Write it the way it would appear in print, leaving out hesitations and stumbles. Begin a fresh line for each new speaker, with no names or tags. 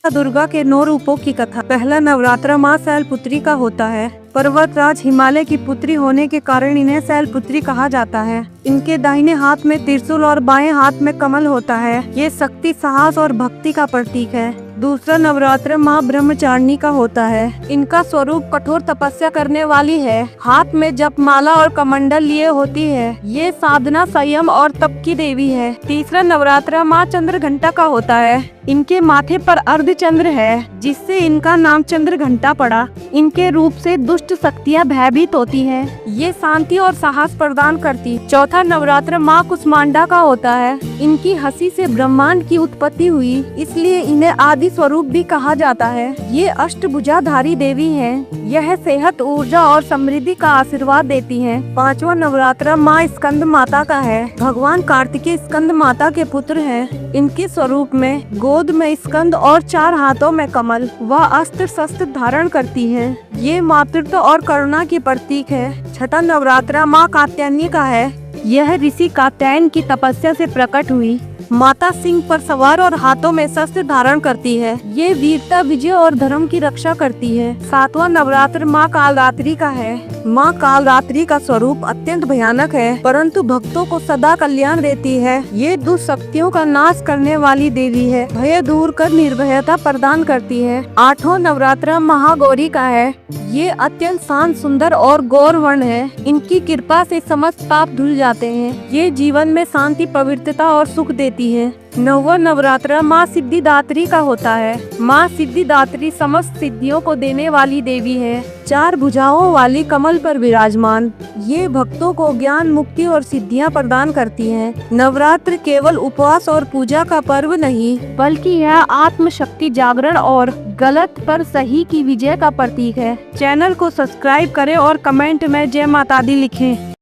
दुर्गा के 9 रूपों की कथा। पहला नवरात्र माँ शैलपुत्री का होता है। पर्वतराज हिमालय की पुत्री होने के कारण इन्हें शैलपुत्री कहा जाता है। इनके दाहिने हाथ में त्रिशूल और बाएं हाथ में कमल होता है। ये शक्ति, साहस और भक्ति का प्रतीक है। दूसरा नवरात्र माँ ब्रह्मचारिणी का होता है। इनका स्वरूप कठोर तपस्या करने वाली है। हाथ में जपमाला और कमंडल लिए होती है। ये साधना, संयम और तप की देवी है। तीसरा नवरात्र माँ चंद्रघंटा का होता है। इनके माथे पर अर्धचंद्र है, जिससे इनका नाम चंद्रघंटा पड़ा। इनके रूप से दुष्ट शक्तियाँ भयभीत होती हैं। ये शांति और साहस प्रदान करती। चौथा नवरात्र माँ कुष्मांडा का होता है। इनकी हंसी से ब्रह्मांड की उत्पत्ति हुई, इसलिए इन्हें आदि स्वरूप भी कहा जाता है। ये अष्टभुजाधारी देवी हैं। यह सेहत, ऊर्जा और समृद्धि का आशीर्वाद देती हैं। पांचवा नवरात्र माँ स्कंद माता का है। भगवान कार्तिकेय स्कंद माता के पुत्र हैं। इनके स्वरूप में गोद में स्कंद और 4 हाथों में कमल व अस्त्र शस्त्र धारण करती हैं। ये मातृत्व और करुणा की प्रतीक है। छठा नवरात्र माँ कात्यायनी का है। यह ऋषि कात्यायन की तपस्या से प्रकट हुई। माता सिंह पर सवार और हाथों में शस्त्र धारण करती है। ये वीरता, विजय और धर्म की रक्षा करती है। सातवां नवरात्र माँ कालरात्रि का है। माँ कालरात्रि का स्वरूप अत्यंत भयानक है, परंतु भक्तों को सदा कल्याण देती है। ये दुष्ट शक्तियों का नाश करने वाली देवी है। भय दूर कर निर्भयता प्रदान करती है। आठवां नवरात्र महागौरी का है। ये अत्यंत शांत, सुंदर और गौरवर्ण है। इनकी कृपा से समस्त पाप धुल जाते हैं। ये जीवन में शांति, पवित्रता और सुख देती है। नौवां नवरात्र माँ सिद्धिदात्री का होता है। माँ सिद्धिदात्री समस्त सिद्धियों को देने वाली देवी है। 4 भुजाओं वाली कमल पर विराजमान ये भक्तों को ज्ञान, मुक्ति और सिद्धियां प्रदान करती हैं। नवरात्र केवल उपवास और पूजा का पर्व नहीं, बल्कि यह आत्मशक्ति, जागरण और गलत पर सही की विजय का प्रतीक है। चैनल को सब्सक्राइब करें और कमेंट में जय माता दी लिखें।